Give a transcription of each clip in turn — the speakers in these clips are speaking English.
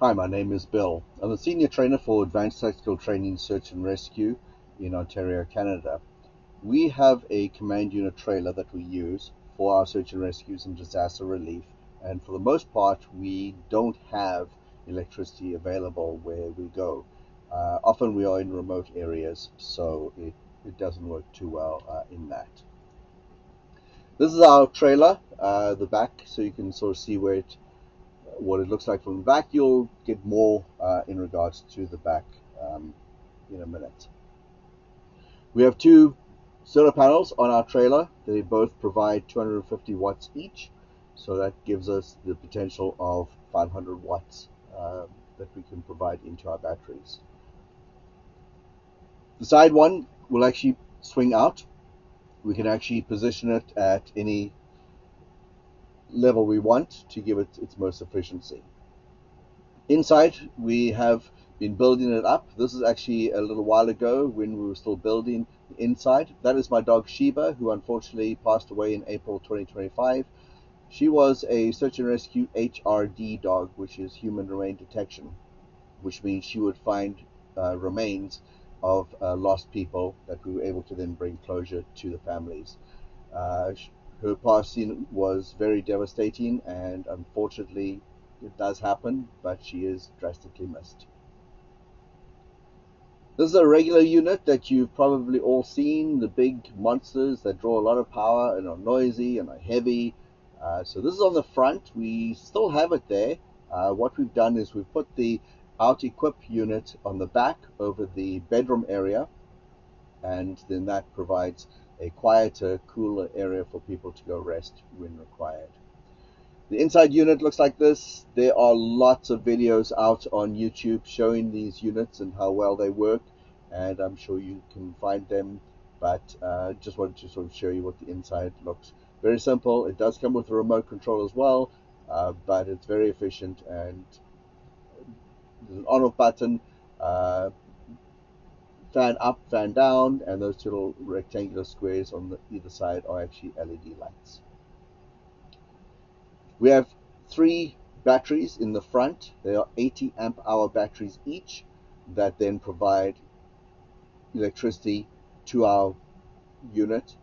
Hi, my name is Bill. I'm the Senior Trainer for Advanced Tactical Training Search and Rescue in Ontario, Canada. We have a command unit trailer that we use for our search and rescues and disaster relief, and for the most part we don't have electricity available where we go. Often we are in remote areas, so it doesn't work too well in that. This is our trailer, the back, so you can sort of see what it looks like from the back. You'll get more in regards to the back in a minute. We have two solar panels on our trailer. They both provide 250 watts each, so that gives us the potential of 500 watts that we can provide into our batteries. The side one will actually swing out. We can actually position it at any level we want to give it its most efficiency. Inside, we have been building it up. This is actually a little while ago when we were still building the inside. That is my dog Sheba, who unfortunately passed away in April 2025. She was a search and rescue HRD dog, which is human remain detection, which means she would find remains of lost people that we were able to then bring closure to the families. Her passing was very devastating, and unfortunately it does happen, but she is drastically missed. This is a regular unit that you've probably all seen, the big monsters that draw a lot of power and are noisy and are heavy. So this is on the front. We still have it there. What we've done is we've put the OutEquip unit on the back over the bedroom area, and then that provides a quieter, cooler area for people to go rest when required. The inside unit looks like this. There are lots of videos out on YouTube showing these units and how well they work, and I'm sure you can find them, but just wanted to sort of show you what the inside looks. Very simple. It does come with a remote control as well, but it's very efficient, and there's an on-off button, fan up, fan down, and those two little rectangular squares on either side are actually LED lights. We have three batteries in the front. They are 80 amp hour batteries each that then provide electricity to our unit.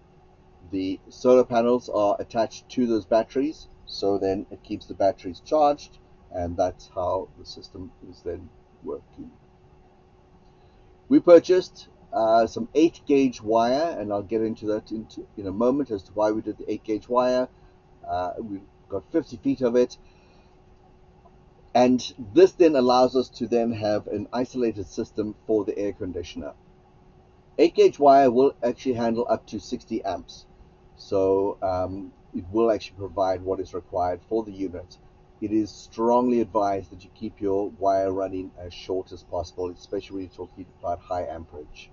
The solar panels are attached to those batteries, so then it keeps the batteries charged, and that's how the system is then working. We purchased some 8-gauge wire, and I'll get into that in a moment as to why we did the 8-gauge wire. We've got 50 feet of it, and this then allows us to then have an isolated system for the air conditioner. 8-gauge wire will actually handle up to 60 amps, so it will actually provide what is required for the unit. It is strongly advised that you keep your wire running as short as possible, especially when you're talking about high amperage.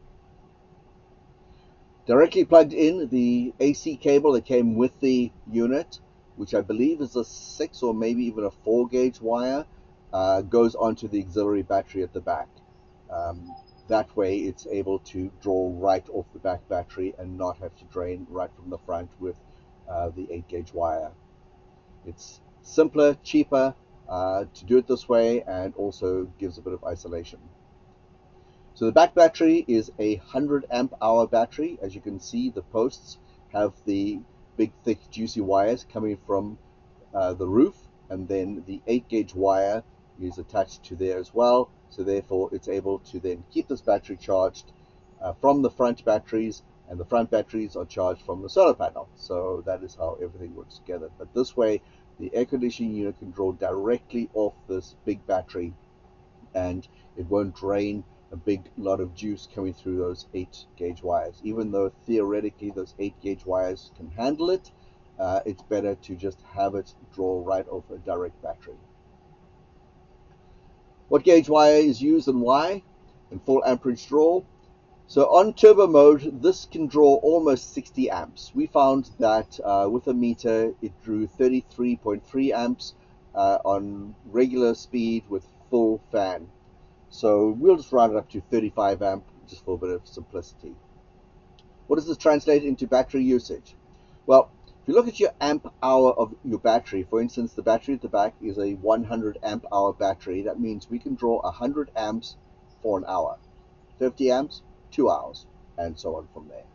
Directly plugged in, the AC cable that came with the unit, which I believe is a 6 or maybe even a 4-gauge wire, goes onto the auxiliary battery at the back. That way it's able to draw right off the back battery and not have to drain right from the front with the 8-gauge wire. It's simpler, cheaper to do it this way, and also gives a bit of isolation. So the back battery is a 100 amp hour battery. As you can see, the posts have the big, thick, juicy wires coming from the roof, and then the 8-gauge wire is attached to there as well. So therefore, it's able to then keep this battery charged from the front batteries, and the front batteries are charged from the solar panel. So that is how everything works together. But this way, the air conditioning unit can draw directly off this big battery, and it won't drain a big lot of juice coming through those 8-gauge wires. Even though theoretically those 8-gauge wires can handle it, it's better to just have it draw right off a direct battery. What gauge wire is used and why? In full amperage draw. So on turbo mode, this can draw almost 60 amps. We found that with a meter, it drew 33.3 amps on regular speed with full fan. So we'll just round it up to 35 amp just for a bit of simplicity. What does this translate into battery usage? Well, If you look at your amp hour of your battery, for instance, the battery at the back is a 100 amp hour battery. That means we can draw 100 amps for an hour, 50 amps, 2 hours, and so on from there.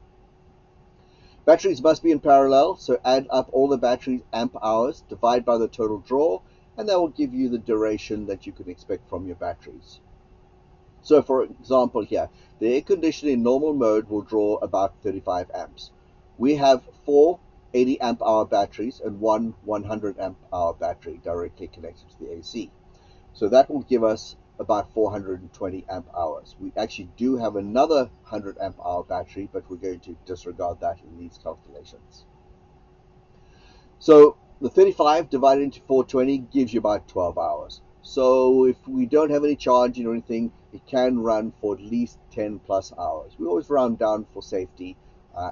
Batteries must be in parallel, so add up all the battery's amp hours, divide by the total draw, and that will give you the duration that you can expect from your batteries. So for example here, the air conditioner in normal mode will draw about 35 amps. We have 4 80 amp hour batteries and one 100 amp hour battery directly connected to the AC. So that will give us about 420 amp hours. We actually do have another 100 amp hour battery, but we're going to disregard that in these calculations. So the 35 divided into 420 gives you about 12 hours. So if we don't have any charging or anything, it can run for at least 10 plus hours. We always round down for safety,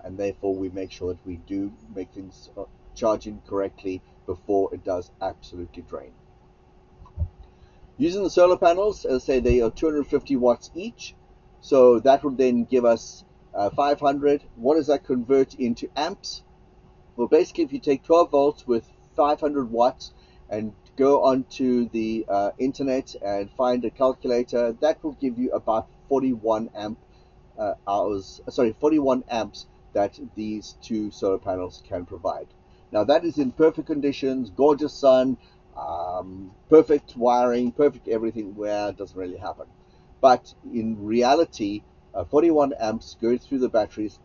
and therefore we make sure that we do make things charging correctly before it does absolutely drain. Using the solar panels, as I say, they are 250 watts each, so that would then give us 500. What does that convert into amps? Well, basically, if you take 12 volts with 500 watts and go onto the internet and find a calculator, that will give you about 41 41 amps that these two solar panels can provide. Now that is in perfect conditions, gorgeous sun, perfect wiring, perfect everything, where it doesn't really happen. But in reality, 41 amps going through the batteries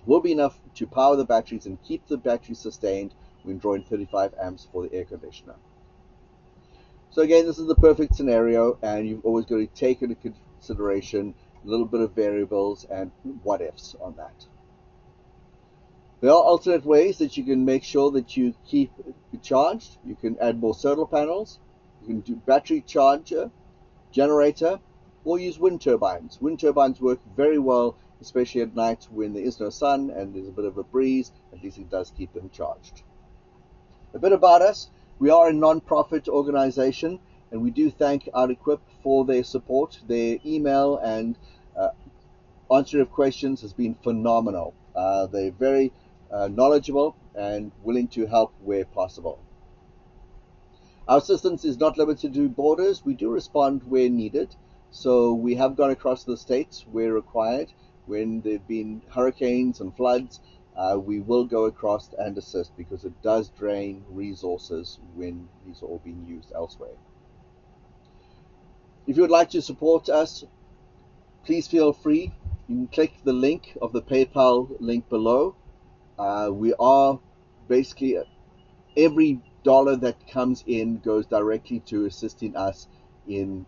will be enough to power the batteries and keep the battery sustained when drawing 35 amps for the air conditioner. So again, this is the perfect scenario, and you've always got to take into consideration a little bit of variables and what ifs on that. There are alternate ways that you can make sure that you keep it charged. You can add more solar panels, you can do battery charger, generator, or use wind turbines. Wind turbines work very well, especially at night when there is no sun and there's a bit of a breeze. At least it does keep them charged. A bit about us. We are a non-profit organization, and we do thank OutEquip for their support. Their email and answering of questions has been phenomenal. They're very knowledgeable and willing to help where possible. Our assistance is not limited to borders. We do respond where needed. So we have gone across the states where required. When there have been hurricanes and floods, we will go across and assist, because it does drain resources when these are all being used elsewhere. If you would like to support us, please feel free. You can click the link of the PayPal link below. We are basically, every dollar that comes in goes directly to assisting us in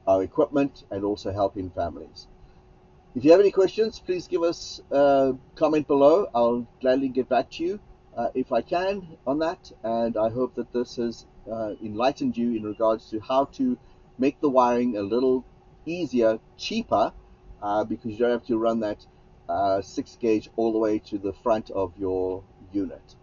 our equipment and also helping families. If you have any questions, please give us a comment below. I'll gladly get back to you if I can on that, and I hope that this has enlightened you in regards to how to make the wiring a little easier, cheaper, because you don't have to run that 6 gauge all the way to the front of your unit.